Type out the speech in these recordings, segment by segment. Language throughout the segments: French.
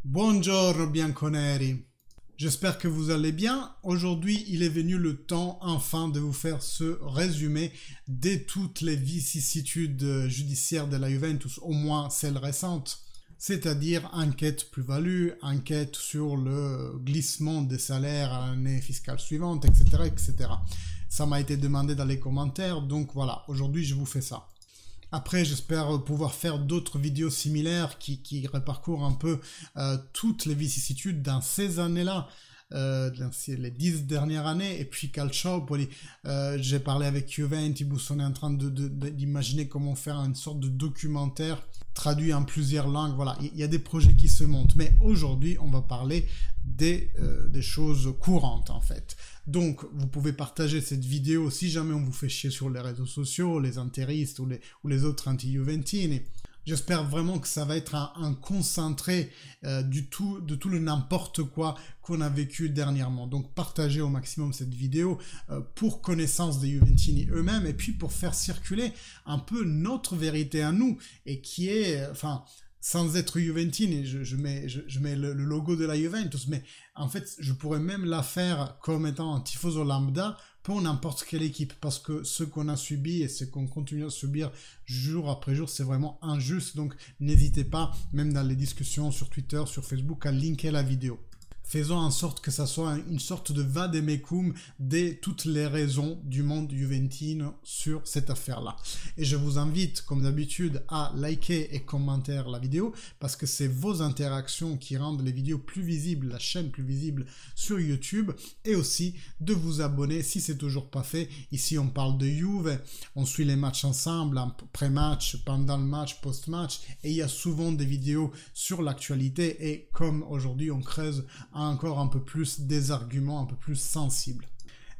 Buongiorno bianconeri, j'espère que vous allez bien. Aujourd'hui, il est venu le temps enfin de vous faire ce résumé de toutes les vicissitudes judiciaires de la Juventus, au moins celles récentes, c'est-à-dire enquête plus-value, enquête sur le glissement des salaires à l'année fiscale suivante, etc., etc. Ça m'a été demandé dans les commentaires, donc voilà, aujourd'hui je vous fais ça. Après, j'espère pouvoir faire d'autres vidéos similaires qui reparcourent un peu toutes les vicissitudes dans ces années-là, dans les 10 dernières années. Et puis Calciopoli, j'ai parlé avec Juventibus, on est en train d'imaginer comment faire une sorte de documentaire traduit en plusieurs langues. Voilà, il y a des projets qui se montent. Mais aujourd'hui, on va parler des choses courantes en fait. Donc, vous pouvez partager cette vidéo si jamais on vous fait chier sur les réseaux sociaux, les interistes ou les autres anti-juventini. J'espère vraiment que ça va être un concentré de tout le n'importe quoi qu'on a vécu dernièrement. Donc, partagez au maximum cette vidéo pour connaissance des Juventini eux-mêmes et puis pour faire circuler un peu notre vérité à nous et qui est, enfin, sans être Juventini, je mets le logo de la Juventus, mais en fait, je pourrais même la faire comme étant un tifoso lambda pour n'importe quelle équipe, parce que ce qu'on a subi et ce qu'on continue à subir jour après jour, c'est vraiment injuste. Donc, n'hésitez pas, même dans les discussions sur Twitter, sur Facebook, à linker la vidéo. Faisons en sorte que ça soit une sorte de vademecum de toutes les raisons du monde juventino sur cette affaire-là. Et je vous invite, comme d'habitude, à liker et commenter la vidéo parce que c'est vos interactions qui rendent les vidéos plus visibles, la chaîne plus visible sur YouTube, et aussi de vous abonner si c'est toujours pas fait. Ici, on parle de Juve, on suit les matchs ensemble, pré-match, pendant le match, post-match, et il y a souvent des vidéos sur l'actualité et comme aujourd'hui, on creuse encore un peu plus des arguments un peu plus sensibles.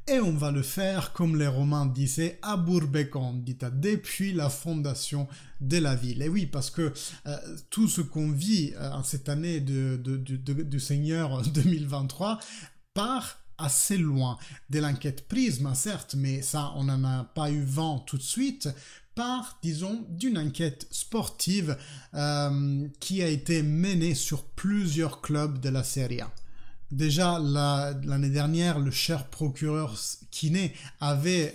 Et on va le faire, comme les Romains disaient, à Burbe Condita, depuis la fondation de la ville. Et oui, parce que tout ce qu'on vit en cette année du Seigneur 2023 part assez loin de l'enquête Prisma, certes, mais ça, on n'en a pas eu vent tout de suite, part, disons, d'une enquête sportive qui a été menée sur plusieurs clubs de la Serie A. Déjà, l'année dernière, le cher procureur Kiné avait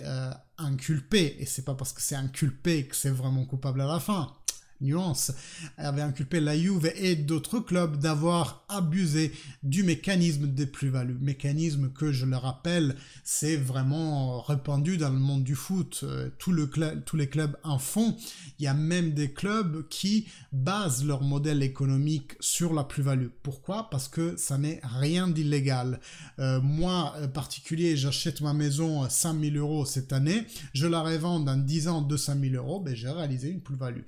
inculpé, et c'est pas parce que c'est inculpé que c'est vraiment coupable à la fin, nuance, avait inculpé la Juve et d'autres clubs d'avoir abusé du mécanisme des plus-values. Mécanisme que, je le rappelle, c'est vraiment répandu dans le monde du foot. Tous les clubs en font. Il y a même des clubs qui basent leur modèle économique sur la plus-value. Pourquoi? Parce que ça n'est rien d'illégal. Moi, particulier, j'achète ma maison 100 000 € cette année, je la revends dans 10 ans 200 000 €, ben, j'ai réalisé une plus-value.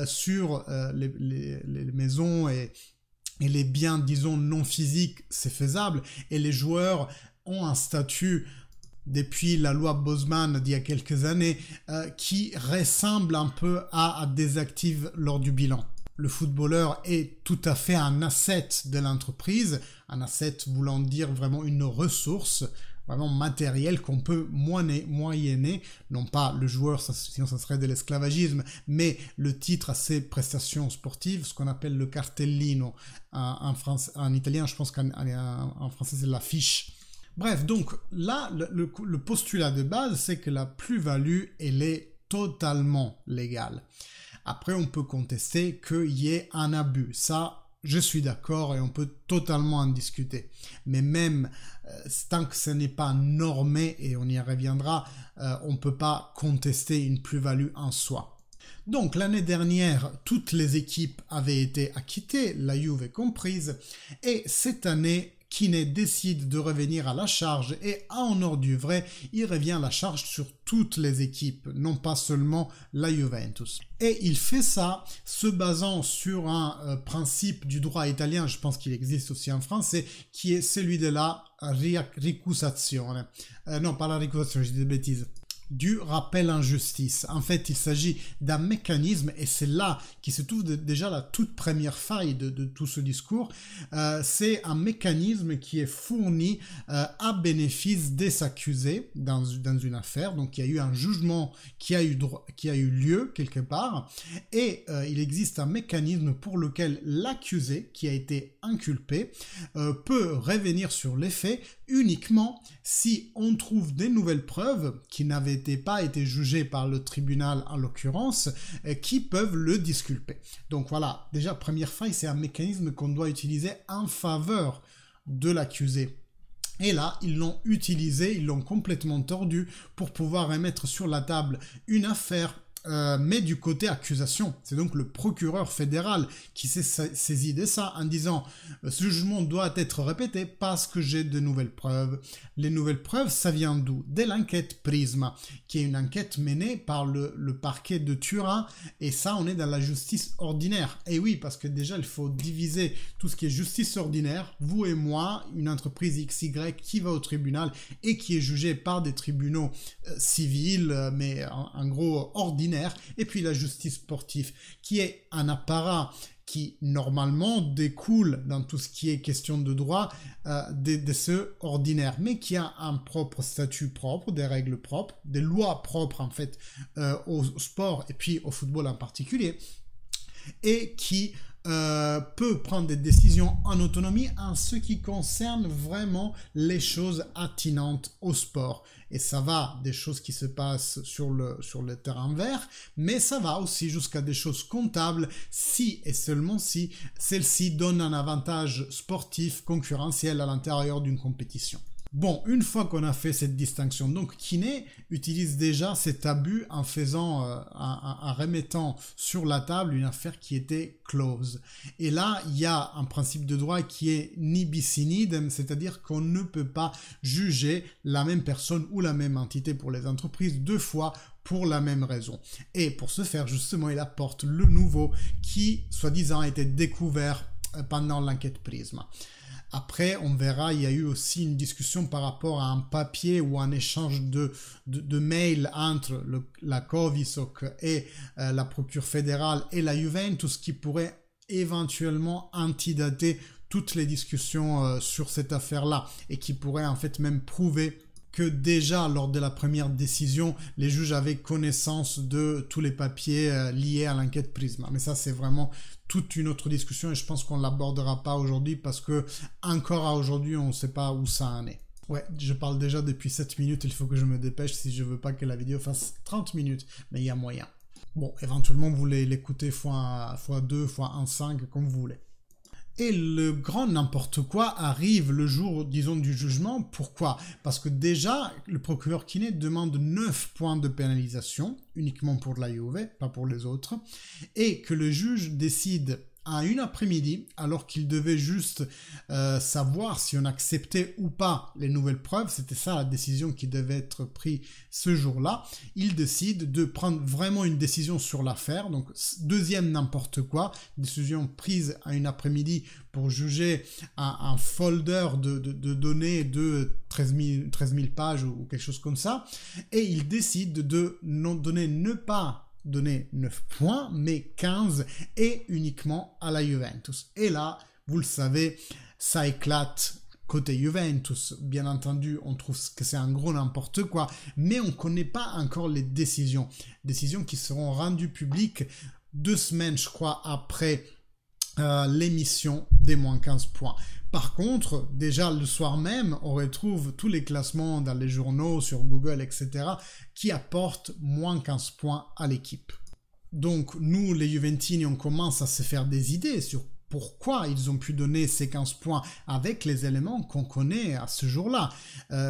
Sur les maisons et les biens, disons, non physiques, c'est faisable. Et les joueurs ont un statut, depuis la loi Bosman d'il y a quelques années, qui ressemble un peu à des actifs lors du bilan. Le footballeur est tout à fait un asset de l'entreprise, un asset voulant dire vraiment une ressource, vraiment matériel qu'on peut moyenner, non pas le joueur, sinon ça serait de l'esclavagisme, mais le titre à ses prestations sportives, ce qu'on appelle le cartellino. En italien, je pense qu'en français c'est l'affiche. Bref, donc là, le postulat de base, c'est que la plus-value, elle est totalement légale. Après, on peut contester qu'il y ait un abus. Ça, je suis d'accord et on peut totalement en discuter. Mais même tant que ce n'est pas normé, et on y reviendra, on ne peut pas contester une plus-value en soi. Donc l'année dernière, toutes les équipes avaient été acquittées, la Juve comprise, et cette année, Kiné décide de revenir à la charge et à honneur du vrai, il revient à la charge sur toutes les équipes, non pas seulement la Juventus. Et il fait ça se basant sur un principe du droit italien, je pense qu'il existe aussi en français, qui est celui de la ricusazione. Non, pas la ricusazione, je dis des bêtises. du rappel en justice. En fait, il s'agit d'un mécanisme, et c'est là qui se trouve déjà la toute première faille de tout ce discours. C'est un mécanisme qui est fourni à bénéfice des accusés dans une affaire. Donc, il y a eu un jugement qui a eu lieu quelque part, et il existe un mécanisme pour lequel l'accusé qui a été inculpé peut revenir sur les faits uniquement si on trouve des nouvelles preuves qui n'avaient pas été jugées par le tribunal en l'occurrence, qui peuvent le disculper. Donc voilà, déjà première faille, c'est un mécanisme qu'on doit utiliser en faveur de l'accusé. Et là, ils l'ont utilisé, ils l'ont complètement tordu pour pouvoir remettre sur la table une affaire mais du côté accusation. C'est donc le procureur fédéral qui s'est saisi de ça en disant ce jugement doit être répété parce que j'ai de nouvelles preuves. Les nouvelles preuves, ça vient d'où? De l'enquête Prisma, qui est une enquête menée par le parquet de Turin, et ça, on est dans la justice ordinaire. Et oui, parce que déjà, il faut diviser tout ce qui est justice ordinaire, vous et moi, une entreprise XY qui va au tribunal et qui est jugée par des tribunaux civils, mais en gros ordinaires. Et puis la justice sportive, qui est un apparat qui normalement découle dans tout ce qui est question de droit de ce ordinaire, mais qui a un propre statut propre, des règles propres, des lois propres en fait au sport et puis au football en particulier, et qui peut prendre des décisions en autonomie en ce qui concerne vraiment les choses attenantes au sport. Et ça va des choses qui se passent sur le terrain vert, mais ça va aussi jusqu'à des choses comptables si et seulement si celles-ci donnent un avantage sportif concurrentiel à l'intérieur d'une compétition. Bon, une fois qu'on a fait cette distinction, donc Kiné utilise déjà cet abus en en remettant sur la table une affaire qui était close. Et là, il y a un principe de droit qui est ni bis in idem, c'est-à-dire qu'on ne peut pas juger la même personne ou la même entité pour les entreprises deux fois pour la même raison. Et pour ce faire, justement, il apporte le nouveau qui, soi-disant, a été découvert pendant l'enquête Prisma. Après, on verra, il y a eu aussi une discussion par rapport à un papier ou un échange de mails entre la Covisoc et la procure fédérale et la Juventus qui pourrait éventuellement antidater toutes les discussions sur cette affaire-là et qui pourrait en fait même prouver que déjà lors de la première décision, les juges avaient connaissance de tous les papiers liés à l'enquête Prisma. Mais ça, c'est vraiment toute une autre discussion et je pense qu'on ne l'abordera pas aujourd'hui parce que encore à aujourd'hui, on ne sait pas où ça en est. Ouais, je parle déjà depuis 7 minutes, il faut que je me dépêche si je veux pas que la vidéo fasse 30 minutes, mais il y a moyen. Bon, éventuellement, vous voulez l'écouter x2, x1.5, comme vous voulez. Et le grand n'importe quoi arrive le jour, disons, du jugement. Pourquoi? Parce que déjà, le procureur Kiné demande 9 points de pénalisation, uniquement pour la Juve, pas pour les autres, et que le juge décide à une après-midi, alors qu'il devait juste savoir si on acceptait ou pas les nouvelles preuves, c'était ça la décision qui devait être prise ce jour-là, il décide de prendre vraiment une décision sur l'affaire, donc deuxième n'importe quoi, décision prise à une après-midi pour juger un folder de données de 13 000 pages ou quelque chose comme ça, et il décide de ne pas donner 9 points, mais 15 et uniquement à la Juventus. Et là, vous le savez, ça éclate côté Juventus. Bien entendu, on trouve que c'est un gros n'importe quoi, mais on ne connaît pas encore les décisions. Décisions qui seront rendues publiques 2 semaines, je crois, après l'émission des moins 15 points. Par contre, déjà le soir même, on retrouve tous les classements dans les journaux, sur Google, etc., qui apportent moins 15 points à l'équipe. Donc nous, les Juventini, on commence à se faire des idées sur pourquoi ils ont pu donner ces 15 points avec les éléments qu'on connaît à ce jour-là,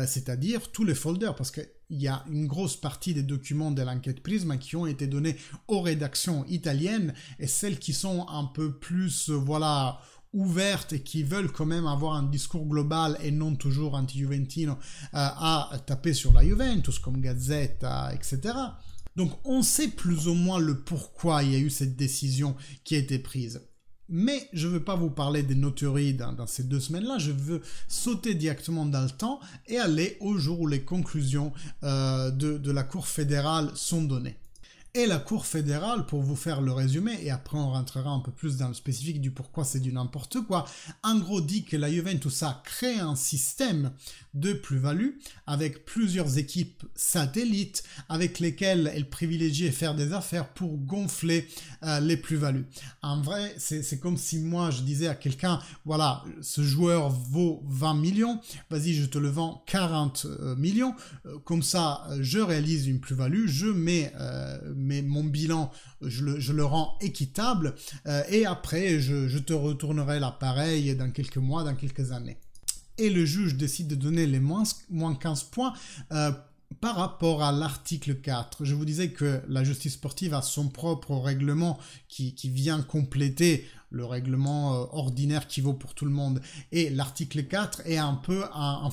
c'est-à-dire tous les folders, parce qu'il y a une grosse partie des documents de l'enquête Prisma qui ont été donnés aux rédactions italiennes, et celles qui sont un peu plus, voilà, ouvertes et qui veulent quand même avoir un discours global et non toujours anti-juventino à taper sur la Juventus, comme Gazzetta, etc. Donc on sait plus ou moins le pourquoi il y a eu cette décision qui a été prise. Mais je ne veux pas vous parler des noteries dans ces 2 semaines-là, je veux sauter directement dans le temps et aller au jour où les conclusions de la Cour fédérale sont données. Et la Cour fédérale, pour vous faire le résumé, et après on rentrera un peu plus dans le spécifique du pourquoi c'est du n'importe quoi, en gros dit que la Juventus a créé un système de plus-value avec plusieurs équipes satellites avec lesquelles elle privilégie faire des affaires pour gonfler les plus-values. En vrai, c'est comme si moi je disais à quelqu'un, voilà, ce joueur vaut 20 millions, vas-y je te le vends 40 millions, comme ça je réalise une plus-value, je mets mon bilan, je le rends équitable et après je te retournerai l'appareil dans quelques mois, dans quelques années. Et le juge décide de donner les moins 15 points par rapport à l'article 4. Je vous disais que la justice sportive a son propre règlement qui vient compléter le règlement ordinaire qui vaut pour tout le monde. Et l'article 4 est un peu un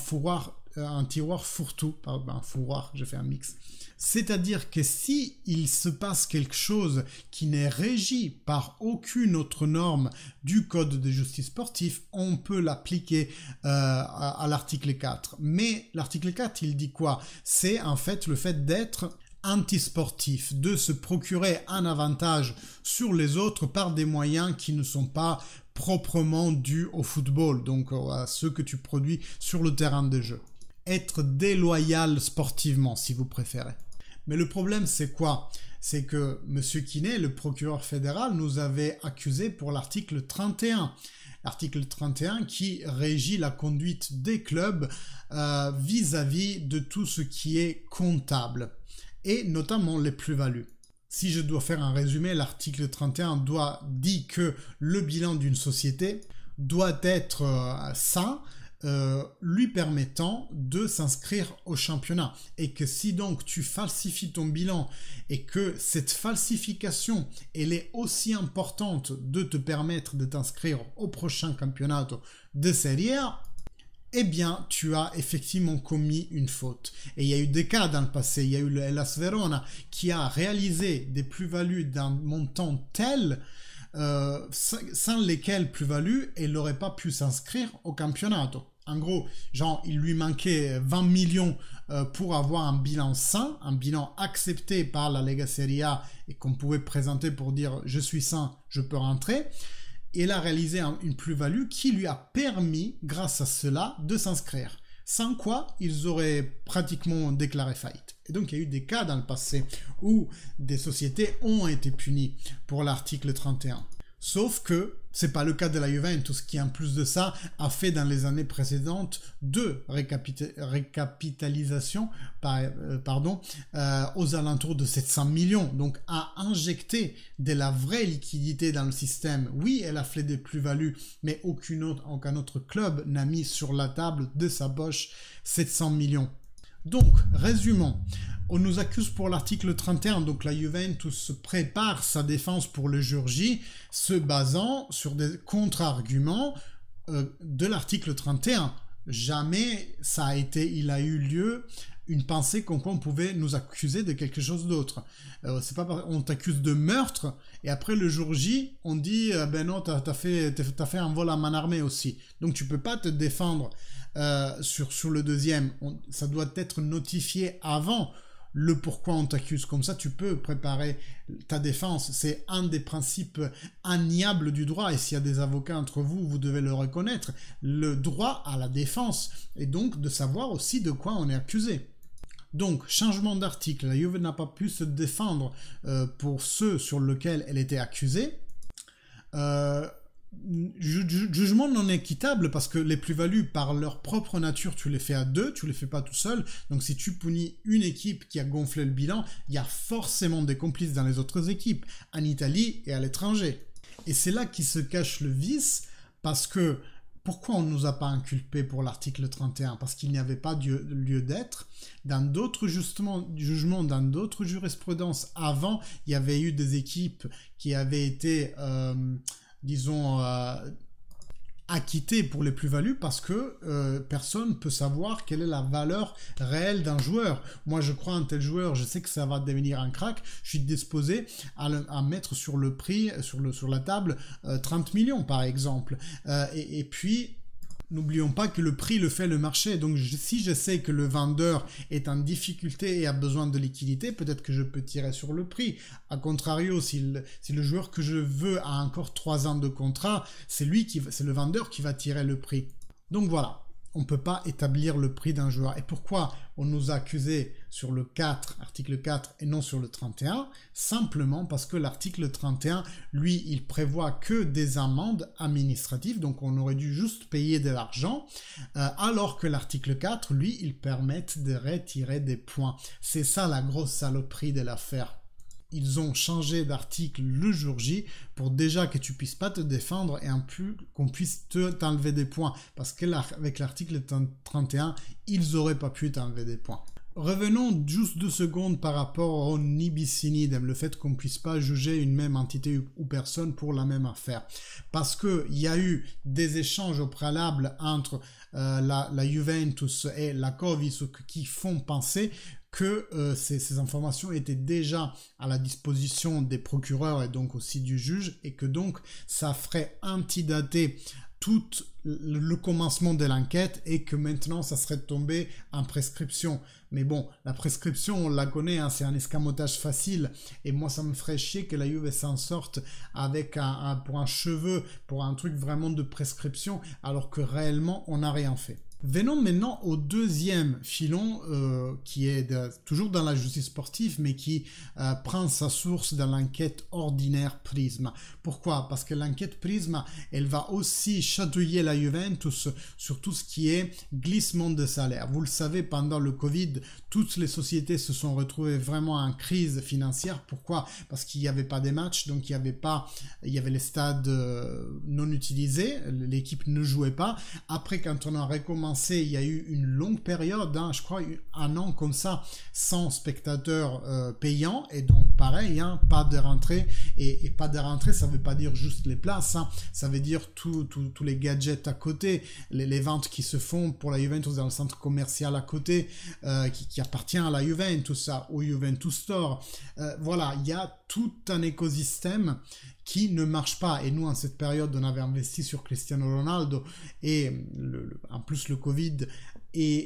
tiroir fourre-tout. Pardon, un fourroir, j'ai fait un mix. C'est-à-dire que si il se passe quelque chose qui n'est régi par aucune autre norme du code de justice sportif, on peut l'appliquer à l'article 4. Mais l'article 4, il dit quoi? C'est en fait le fait d'être antisportif, de se procurer un avantage sur les autres par des moyens qui ne sont pas proprement dus au football, donc à ceux que tu produis sur le terrain de jeu. Être déloyal sportivement, si vous préférez. Mais le problème, c'est quoi? C'est que M. Quinet, le procureur fédéral, nous avait accusé pour l'article 31. L'article 31 qui régit la conduite des clubs vis-à-vis de tout ce qui est comptable, et notamment les plus-values. Si je dois faire un résumé, l'article 31 dit que le bilan d'une société doit être sain, lui permettant de s'inscrire au championnat, et que si donc tu falsifies ton bilan et que cette falsification elle est aussi importante de te permettre de t'inscrire au prochain championnat de Serie A, eh bien tu as effectivement commis une faute. Et il y a eu des cas dans le passé, il y a eu le Hellas Verona qui a réalisé des plus-values d'un montant tel sans lesquelles plus-value elle n'aurait pas pu s'inscrire au championnat. En gros, genre, il lui manquait 20 millions pour avoir un bilan sain, un bilan accepté par la Lega Serie A et qu'on pouvait présenter pour dire « je suis sain, je peux rentrer ». Et il a réalisé une plus-value qui lui a permis, grâce à cela, de s'inscrire. Sans quoi, ils auraient pratiquement déclaré faillite. Et donc, il y a eu des cas dans le passé où des sociétés ont été punies pour l'article 31. Sauf que c'est pas le cas de la Juventus qui, en plus de ça, a fait dans les années précédentes deux récapitalisations aux alentours de 700 millions. Donc, a injecté de la vraie liquidité dans le système. Oui, elle a fait des plus-values, mais aucun autre club n'a mis sur la table de sa poche 700 millions. Donc, résumons. On nous accuse pour l'article 31, donc la Juventus prépare sa défense pour le jour J, se basant sur des contre-arguments de l'article 31. Jamais il a eu lieu une pensée qu'on pouvait nous accuser de quelque chose d'autre. C'est pas on t'accuse de meurtre et après le jour J, on dit ben non, t'as fait un vol à main armée aussi. Donc tu peux pas te défendre sur le deuxième. Ça doit être notifié avant le pourquoi on t'accuse. Comme ça, tu peux préparer ta défense. C'est un des principes inniables du droit. Et s'il y a des avocats entre vous, vous devez le reconnaître. Le droit à la défense. Et donc, de savoir aussi de quoi on est accusé. Donc, changement d'article. La Juve n'a pas pu se défendre pour ceux sur lesquels elle était accusée. Jugement non équitable parce que les plus-values par leur propre nature tu les fais à deux, tu les fais pas tout seul, donc si tu punis une équipe qui a gonflé le bilan, il y a forcément des complices dans les autres équipes, en Italie et à l'étranger. Et c'est là qui se cache le vice, parce que pourquoi on ne nous a pas inculpés pour l'article 31? Parce qu'il n'y avait pas lieu d'être. Dans d'autres jugements, dans d'autres jurisprudences avant, il y avait eu des équipes qui avaient été disons, acquitté pour les plus-values parce que personne ne peut savoir quelle est la valeur réelle d'un joueur. Moi, je crois en tel joueur, je sais que ça va devenir un crack, je suis disposé à mettre sur le prix, sur la table, 30 millions par exemple. Et puis, n'oublions pas que le prix le fait le marché. Donc, si je sais que le vendeur est en difficulté et a besoin de liquidité, peut-être que je peux tirer sur le prix. A contrario, si le joueur que je veux a encore 3 ans de contrat, c'est le vendeur qui va tirer le prix. Donc voilà. On ne peut pas établir le prix d'un joueur. Et pourquoi on nous a accusés sur le 4, article 4, et non sur le 31? Simplement parce que l'article 31, lui, il prévoit que des amendes administratives, donc on aurait dû juste payer de l'argent, alors que l'article 4, lui, il permet de retirer des points. C'est ça la grosse saloperie de l'affaire. Ils ont changé d'article le jour J pour déjà que tu puisses pas te défendre et en plus qu'on puisse t'enlever des points. Parce que là, avec l'article 31, ils auraient pas pu t'enlever des points. Revenons juste 2 secondes par rapport au ni bis in idem, le fait qu'on ne puisse pas juger une même entité ou personne pour la même affaire. Parce qu'il y a eu des échanges au préalable entre la Juventus et la Covis qui font penser que ces informations étaient déjà à la disposition des procureurs et donc aussi du juge et que donc ça ferait antidater tout le commencement de l'enquête et que maintenant ça serait tombé en prescription. Mais bon, la prescription, on la connaît, hein, c'est un escamotage facile et moi ça me ferait chier que la Juve s'en sorte avec pour un cheveu, pour un truc vraiment de prescription alors que réellement on n'a rien fait. Venons maintenant au deuxième filon qui est toujours dans la justice sportive mais qui prend sa source dans l'enquête ordinaire Prisma. Pourquoi? Parce que l'enquête Prisma, elle va aussi chatouiller la Juventus sur tout ce qui est glissement de salaire. Vous le savez, pendant le Covid, toutes les sociétés se sont retrouvées vraiment en crise financière. Pourquoi? Parce qu'il n'y avait pas des matchs, donc il y avait les stades non utilisés, l'équipe ne jouait pas. Après, quand on a recommencé, il y a eu une longue période, hein, je crois 1 an comme ça, sans spectateurs payants, et donc pareil, hein, pas de rentrée, et pas de rentrée, ça veut pas dire juste les places, hein, ça veut dire tous les gadgets à côté, les ventes qui se font pour la Juventus dans le centre commercial à côté, qui appartient à la Juventus, au Juventus Store. Voilà, il y a tout un écosystème qui ne marche pas. Et nous, en cette période, on avait investi sur Cristiano Ronaldo et en plus le Covid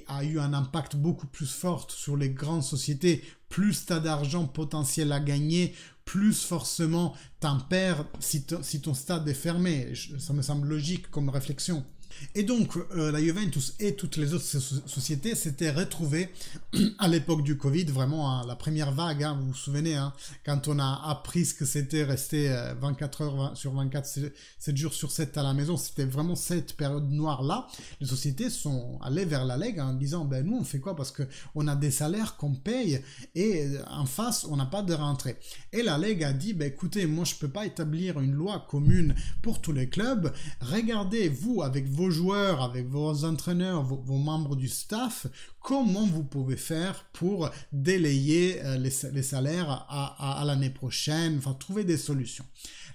a eu un impact beaucoup plus fort sur les grandes sociétés. Plus tu as d'argent potentiel à gagner, plus forcément t'en perds si ton stade est fermé. Ça me semble logique comme réflexion. Et donc, la Juventus et toutes les autres sociétés s'étaient retrouvées à l'époque du Covid, vraiment hein, la première vague, hein, vous vous souvenez, hein, quand on a appris ce que c'était rester 24 heures sur 24, 7 jours sur 7 à la maison, c'était vraiment cette période noire-là. Les sociétés sont allées vers la Ligue en disant, ben nous on fait quoi? Parce qu'on a des salaires qu'on paye et en face, on n'a pas de rentrée. Et la Ligue a dit, ben écoutez, moi je peux pas établir une loi commune pour tous les clubs, regardez vous avec vos joueurs, avec vos entraîneurs, vos membres du staff, comment vous pouvez faire pour délayer les salaires à l'année prochaine, enfin trouver des solutions.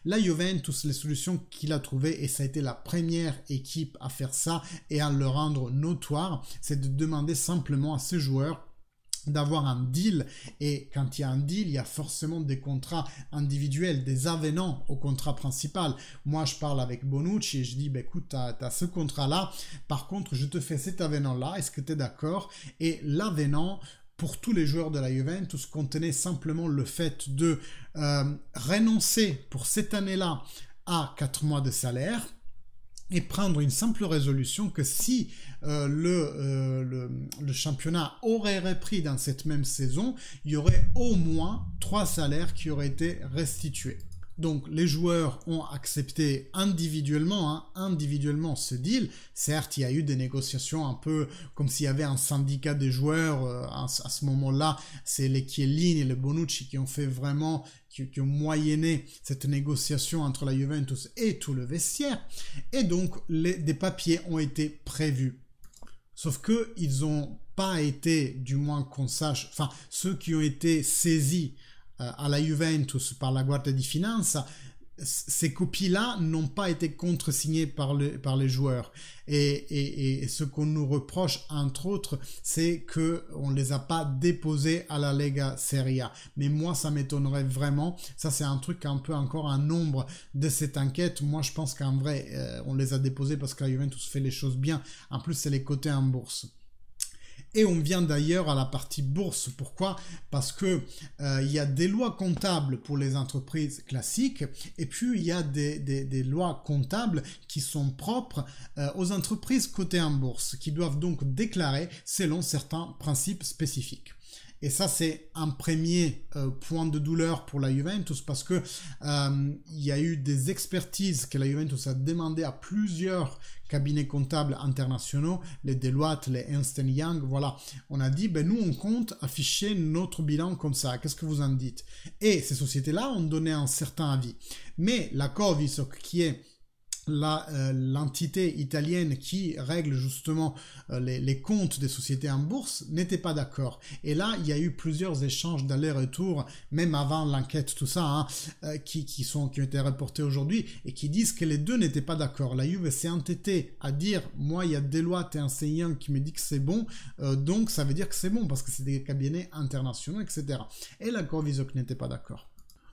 La Juventus, les solutions qu'il a trouvées, et ça a été la première équipe à faire ça et à le rendre notoire, c'est de demander simplement à ces joueurs d'avoir un deal, et quand il y a un deal, il y a forcément des contrats individuels, des avenants au contrat principal. Moi, je parle avec Bonucci et je dis, bah, écoute, t'as ce contrat-là, par contre, je te fais cet avenant-là, est-ce que tu es d'accord? Et l'avenant, pour tous les joueurs de la Juventus, contenait simplement le fait de renoncer pour cette année-là à 4 mois de salaire, et prendre une simple résolution que si le championnat aurait repris dans cette même saison, il y aurait au moins 3 salaires qui auraient été restitués. Donc les joueurs ont accepté individuellement ce deal. Certes, il y a eu des négociations un peu comme s'il y avait un syndicat des joueurs. À ce moment-là, c'est les Chiellini et les Bonucci qui ont fait vraiment, qui ont moyenné cette négociation entre la Juventus et tout le vestiaire. Et donc, des papiers ont été prévus. Sauf que ils n'ont pas été, du moins qu'on sache, enfin, ceux qui ont été saisis à la Juventus par la Guardia di Finanza, ces copies-là n'ont pas été contresignées par les joueurs. Et ce qu'on nous reproche, entre autres, c'est qu'on ne les a pas déposées à la Lega Serie A. Mais moi, ça m'étonnerait vraiment. Ça, c'est un truc un peu encore un nombre de cette enquête. Moi, je pense qu'en vrai, on les a déposées parce que la Juventus fait les choses bien. En plus, c'est les cotés en bourse. Et on vient d'ailleurs à la partie bourse. Pourquoi? Parce que il y a des lois comptables pour les entreprises classiques et puis il y a des lois comptables qui sont propres aux entreprises cotées en bourse, qui doivent donc déclarer selon certains principes spécifiques. Et ça, c'est un premier point de douleur pour la Juventus parce que il y a eu des expertises que la Juventus a demandé à plusieurs cabinets comptables internationaux, les Deloitte, les Ernst & Young, voilà. On a dit, ben nous, on compte afficher notre bilan comme ça. Qu'est-ce que vous en dites? Et ces sociétés-là ont donné un certain avis. Mais la Covisok, qui est l'entité italienne qui règle justement les comptes des sociétés en bourse, n'était pas d'accord. Et là, il y a eu plusieurs échanges d'aller-retour, même avant l'enquête, tout ça, hein, qui ont été reportés aujourd'hui, et qui disent que les deux n'étaient pas d'accord. La Juve s'est entêtée à dire, moi, il y a Deloitte et un Young qui me dit que c'est bon, donc ça veut dire que c'est bon, parce que c'est des cabinets internationaux, etc. Et la Covisok n'était pas d'accord.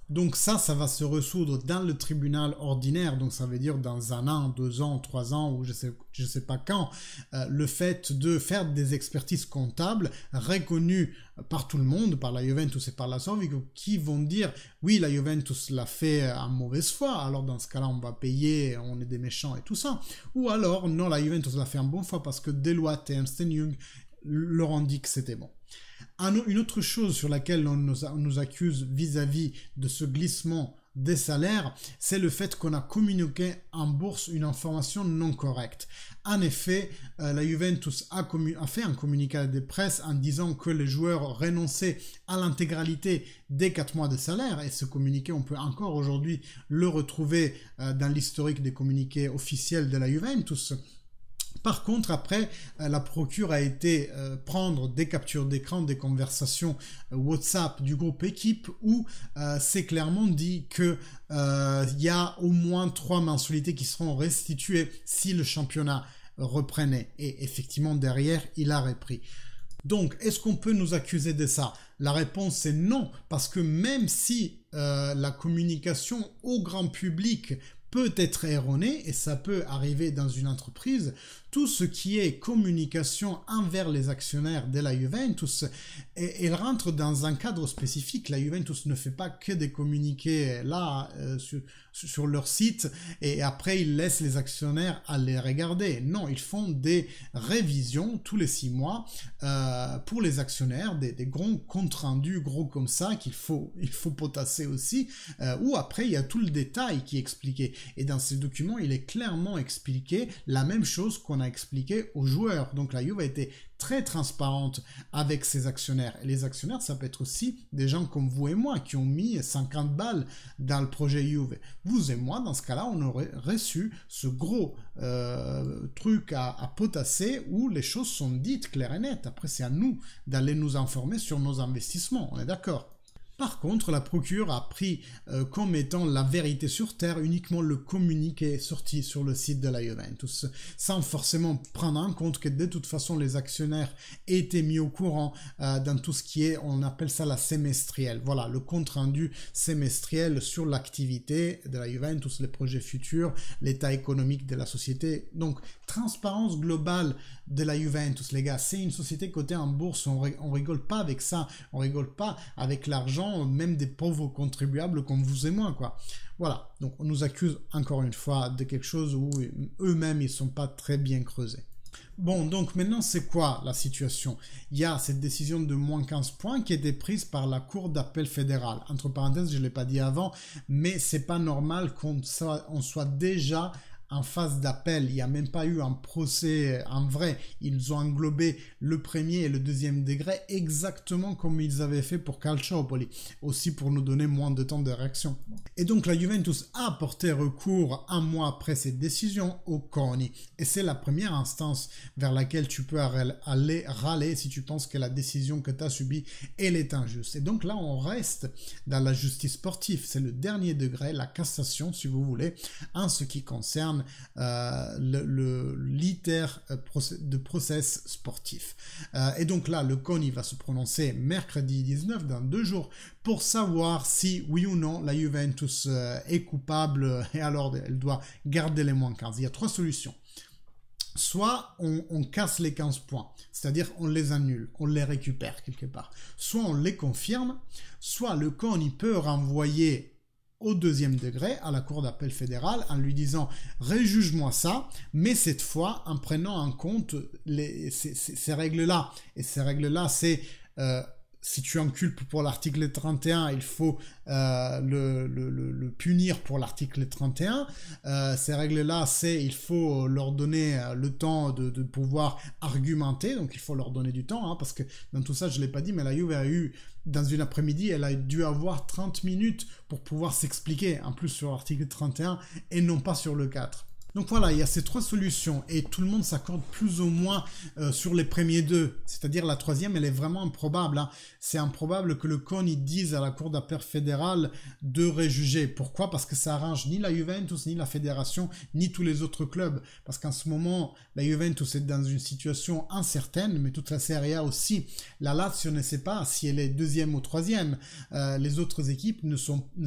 Donc ça va se résoudre dans le tribunal ordinaire, donc ça veut dire dans 1 an, 2 ans, 3 ans, ou je sais pas quand, le fait de faire des expertises comptables reconnues par tout le monde, par la Juventus et par la Sovico, qui vont dire, oui, la Juventus l'a fait en mauvaise foi, alors dans ce cas-là, on va payer, on est des méchants et tout ça. Ou alors, non, la Juventus l'a fait en bonne foi parce que Deloitte et Ernst & Young leur ont dit que c'était bon. Une autre chose sur laquelle on nous accuse vis-à-vis de ce glissement des salaires, c'est le fait qu'on a communiqué en bourse une information non correcte. En effet, la Juventus a fait un communiqué de presse en disant que les joueurs renonçaient à l'intégralité des 4 mois de salaire, et ce communiqué, on peut encore aujourd'hui le retrouver dans l'historique des communiqués officiels de la Juventus. Par contre, après, la procure a été prendre des captures d'écran, des conversations WhatsApp du groupe équipe où c'est clairement dit que y a au moins 3 mensualités qui seront restituées si le championnat reprenait. Et effectivement, derrière, il a repris. Donc, est-ce qu'on peut nous accuser de ça? La réponse est non, parce que même si la communication au grand public peut être erroné, et ça peut arriver dans une entreprise, tout ce qui est communication envers les actionnaires de la Juventus, elle rentre dans un cadre spécifique. La Juventus ne fait pas que des communiqués là sur leur site et après ils laissent les actionnaires à les regarder. Non, ils font des révisions tous les 6 mois pour les actionnaires, des gros comptes rendus gros comme ça qu'il faut potasser aussi, où après il y a tout le détail qui est expliqué. Et dans ces documents, il est clairement expliqué la même chose qu'on a expliqué aux joueurs. Donc la Juve a été très transparente avec ses actionnaires. Et les actionnaires, ça peut être aussi des gens comme vous et moi qui ont mis 50 balles dans le projet Juve. Vous et moi, dans ce cas-là, on aurait reçu ce gros truc à potasser où les choses sont dites claires et nettes. Après, c'est à nous d'aller nous informer sur nos investissements. On est d'accord? Par contre, la procure a pris comme étant la vérité sur terre uniquement le communiqué sorti sur le site de la Juventus, sans forcément prendre en compte que de toute façon les actionnaires étaient mis au courant dans tout ce qui est, on appelle ça la semestrielle. Voilà, le compte rendu semestriel sur l'activité de la Juventus, les projets futurs, l'état économique de la société. Donc, transparence globale de la Juventus, les gars. C'est une société cotée en bourse, on rigole pas avec ça, on rigole pas avec l'argent même des pauvres contribuables comme vous et moi, quoi. Voilà, donc on nous accuse encore une fois de quelque chose où eux-mêmes ils sont pas très bien creusés. Bon, donc maintenant c'est quoi la situation? Il y a cette décision de moins 15 points qui a été prise par la Cour d'appel fédérale. Entre parenthèses, je ne l'ai pas dit avant, mais c'est pas normal qu'on soit déjà en phase d'appel, il n'y a même pas eu un procès en vrai. Ils ont englobé le premier et le deuxième degré exactement comme ils avaient fait pour Calciopoli, aussi pour nous donner moins de temps de réaction. Et donc la Juventus a porté recours un mois après cette décision au CONI. Et c'est la première instance vers laquelle tu peux aller râler si tu penses que la décision que tu as subie, elle est injuste. Et donc là, on reste dans la justice sportive. C'est le dernier degré, la cassation, si vous voulez, en ce qui concerne l'iter de process sportif. Et donc là, le CONI va se prononcer mercredi 19, dans 2 jours, pour savoir si, oui ou non, la Juventus est coupable et alors elle doit garder les moins 15. Il y a 3 solutions. Soit on casse les 15 points, c'est-à-dire on les annule, on les récupère quelque part. Soit on les confirme, soit le CONI peut renvoyer au deuxième degré à la Cour d'appel fédérale en lui disant « réjuge-moi ça », mais cette fois en prenant en compte ces règles-là. Et ces règles-là, c'est... si tu inculpes pour l'article 31, il faut le punir pour l'article 31. Ces règles-là, c'est il faut leur donner le temps de pouvoir argumenter. Donc, il faut leur donner du temps, hein, parce que dans tout ça, je ne l'ai pas dit, mais la Juve a eu, dans une après-midi, elle a dû avoir 30 minutes pour pouvoir s'expliquer, en plus sur l'article 31 et non pas sur le 4. Donc voilà, il y a ces 3 solutions et tout le monde s'accorde plus ou moins sur les premiers 2. C'est-à-dire la troisième, elle est vraiment improbable. Hein. C'est improbable que le CONI dise à la Cour d'appel fédérale de réjuger. Pourquoi? Parce que ça arrange ni la Juventus, ni la fédération, ni tous les autres clubs. Parce qu'en ce moment, la Juventus est dans une situation incertaine, mais toute la Serie A aussi. La Lazio ne sait pas si elle est 2e ou 3e. Les autres équipes ne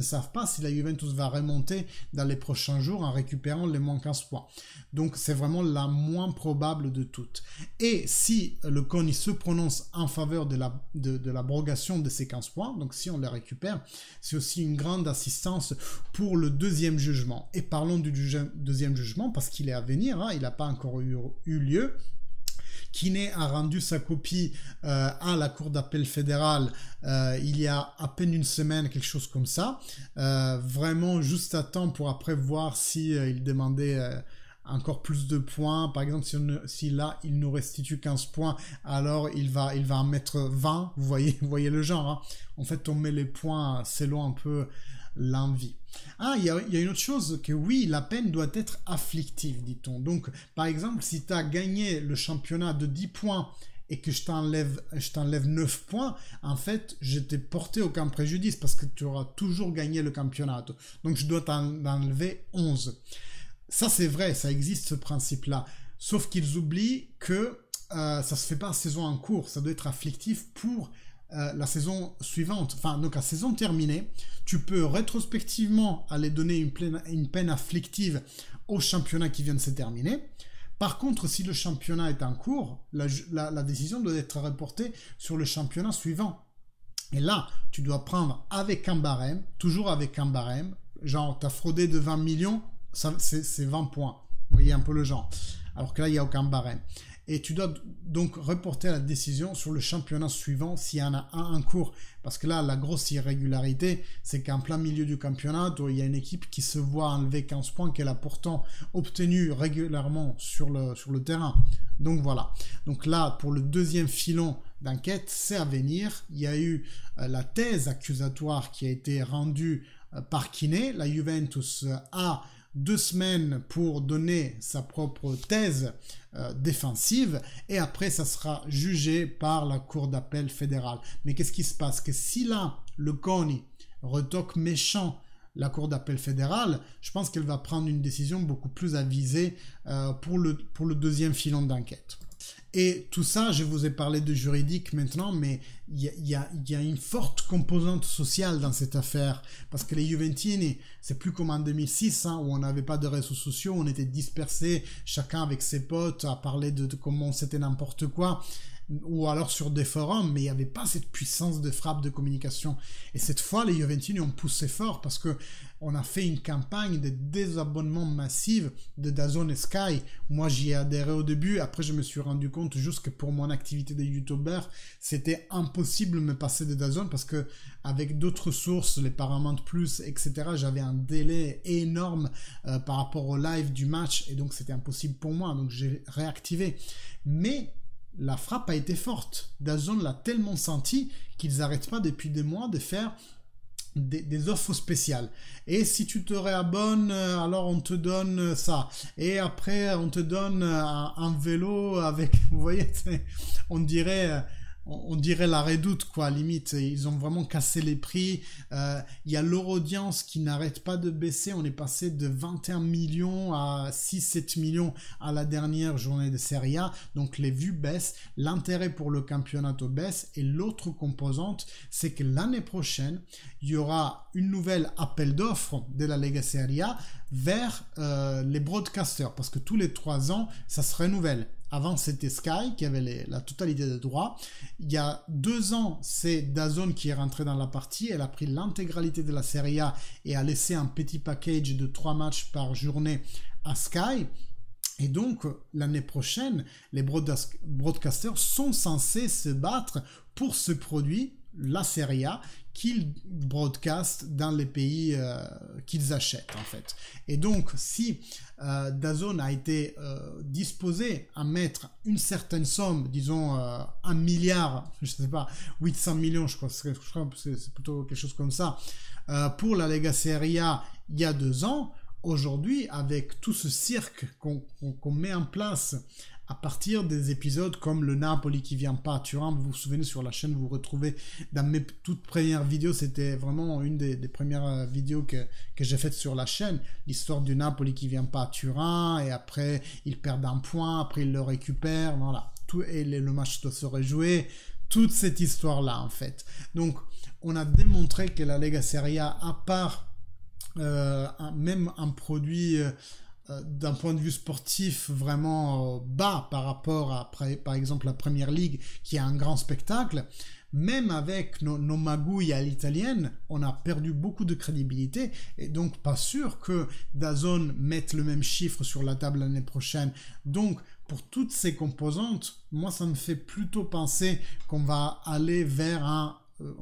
savent pas si la Juventus va remonter dans les prochains jours en récupérant les moins 15 points. Donc c'est vraiment la moins probable de toutes. Et si le CONI se prononce en faveur de l'abrogation de ces 15 points, donc si on les récupère, c'est aussi une grande assistance pour le deuxième jugement. Et parlons du deuxième jugement parce qu'il est à venir, hein, il n'a pas encore eu lieu. Kiné a rendu sa copie à la Cour d'appel fédérale il y a à peine une semaine, quelque chose comme ça. Vraiment juste à temps pour après voir si il demandait encore plus de points. Par exemple, si là, il nous restitue 15 points, alors il va en mettre 20. Vous voyez le genre. Hein. En fait, on met les points selon un peu l'envie. Ah, il y a une autre chose, que oui, la peine doit être afflictive, dit-on. Donc, par exemple, si tu as gagné le championnat de 10 points et que je t'enlève 9 points, en fait, je t'ai porté aucun préjudice parce que tu auras toujours gagné le championnat. Donc, je dois t'en enlever 11. Ça, c'est vrai, ça existe ce principe-là. Sauf qu'ils oublient que ça se fait pas en saison en cours. Ça doit être afflictif pour la saison suivante. Enfin, donc la saison terminée, tu peux rétrospectivement aller donner une peine afflictive au championnat qui vient de se terminer. Par contre, si le championnat est en cours, la décision doit être reportée sur le championnat suivant. Et là, tu dois prendre avec un barème, toujours avec un barème, genre tu as fraudé de 20 millions, c'est 20 points. Vous voyez un peu le genre. Alors que là, il n'y a aucun barème. Et tu dois donc reporter la décision sur le championnat suivant s'il y en a un en cours. Parce que là, la grosse irrégularité, c'est qu'en plein milieu du championnat, il y a une équipe qui se voit enlever 15 points qu'elle a pourtant obtenu régulièrement sur le terrain. Donc voilà. Donc là, pour le deuxième filon d'enquête, c'est à venir. Il y a eu la thèse accusatoire qui a été rendue par Kiné. La Juventus a 2 semaines pour donner sa propre thèse défensive et après ça sera jugé par la Cour d'appel fédérale. Mais qu'est-ce qui se passe? Que si là le CONI retoque méchant la Cour d'appel fédérale, je pense qu'elle va prendre une décision beaucoup plus avisée pour le deuxième filon d'enquête. Et tout ça, je vous ai parlé de juridique maintenant, mais il y a une forte composante sociale dans cette affaire. Parce que les Juventini, c'est plus comme en 2006, hein, où on n'avait pas de réseaux sociaux, on était dispersés, chacun avec ses potes, à parler de comment c'était n'importe quoi. ou alors sur des forums, mais il n'y avait pas cette puissance de frappe de communication. Et cette fois, les Juventini ont poussé fort parce que on a fait une campagne de désabonnement massive de DAZN et Sky. Moi, j'y ai adhéré au début. Après, je me suis rendu compte juste que pour mon activité de YouTuber, c'était impossible de me passer de DAZN parce que avec d'autres sources, les Paramount+, etc., j'avais un délai énorme par rapport au live du match et donc c'était impossible pour moi. Donc, j'ai réactivé. Mais la frappe a été forte. DAZN l'a tellement senti qu'ils n'arrêtent pas depuis des mois de faire des offres spéciales. Et si tu te réabonnes, alors on te donne ça. Et après, on te donne un vélo avec, vous voyez, on dirait la Redoute, quoi, limite. Ils ont vraiment cassé les prix. Il y a leur audience qui n'arrête pas de baisser. On est passé de 21 millions à 6-7 millions à la dernière journée de Serie A. Donc les vues baissent. L'intérêt pour le championnat baisse. Et l'autre composante, c'est que l'année prochaine, il y aura une nouvelle appel d'offres de la Lega Serie A vers les broadcasters. Parce que tous les 3 ans, ça se renouvelle. Avant, c'était Sky qui avait la totalité des droits. Il y a 2 ans, c'est DAZN qui est rentré dans la partie. Elle a pris l'intégralité de la Serie A et a laissé un petit package de 3 matchs par journée à Sky. Et donc, l'année prochaine, les broadcasters sont censés se battre pour ce produit, la Serie A, qu'ils broadcastent dans les pays qu'ils achètent, en fait. Et donc, si DAZN a été disposé à mettre une certaine somme, disons 1 milliard, je sais pas, 800 millions, je crois que c'est plutôt quelque chose comme ça, pour la Lega Serie A il y a 2 ans, aujourd'hui, avec tout ce cirque qu'on met en place à partir des épisodes comme le Napoli qui vient pas à Turin, vous vous souvenez sur la chaîne, vous retrouvez dans mes toutes premières vidéos, c'était vraiment une des premières vidéos que j'ai faites sur la chaîne, l'histoire du Napoli qui vient pas à Turin, et après ils perdent un point, après ils le récupèrent, voilà, tout, et le match doit se rejouer, toute cette histoire-là en fait. Donc on a démontré que la Lega Serie A, à part même un produit d'un point de vue sportif vraiment bas par rapport à, par exemple, la Première Ligue, qui est un grand spectacle, même avec nos magouilles à l'italienne, on a perdu beaucoup de crédibilité, et donc pas sûr que DAZN mette le même chiffre sur la table l'année prochaine. Donc, pour toutes ces composantes, moi, ça me fait plutôt penser qu'on va aller vers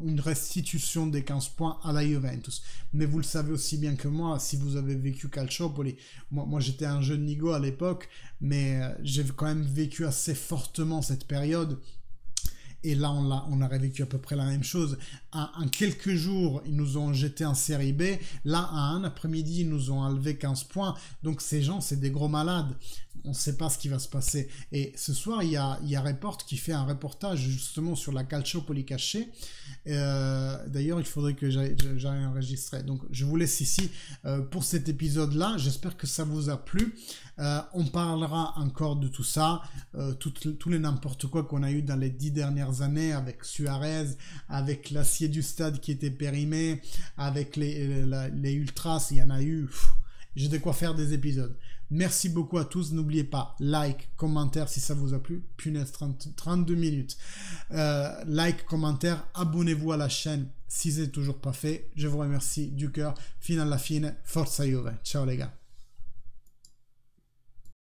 une restitution des 15 points à la Juventus. Mais vous le savez aussi bien que moi, si vous avez vécu Calciopoli, moi j'étais un jeune nigo à l'époque, mais j'ai quand même vécu assez fortement cette période. Et là, on a vécu à peu près la même chose. En quelques jours, ils nous ont jeté en série B. Là, à un après-midi, ils nous ont enlevé 15 points. Donc, ces gens, c'est des gros malades. On ne sait pas ce qui va se passer. Et ce soir, il y a Report qui fait un reportage justement sur la Calciopoli cachée. D'ailleurs, il faudrait que j'aille enregistrer. Donc, je vous laisse ici pour cet épisode-là. J'espère que ça vous a plu. On parlera encore de tout ça, tous les n'importe quoi qu'on a eu dans les 10 dernières années avec Suarez, avec l'acier du stade qui était périmé, avec les ultras, il y en a eu. J'ai de quoi faire des épisodes. Merci beaucoup à tous. N'oubliez pas, like, commentaire si ça vous a plu. Punaise, 32 minutes. Like, commentaire, abonnez-vous à la chaîne si c'est toujours pas fait. Je vous remercie du cœur. Fino alla fine, forza Juve. Ciao les gars.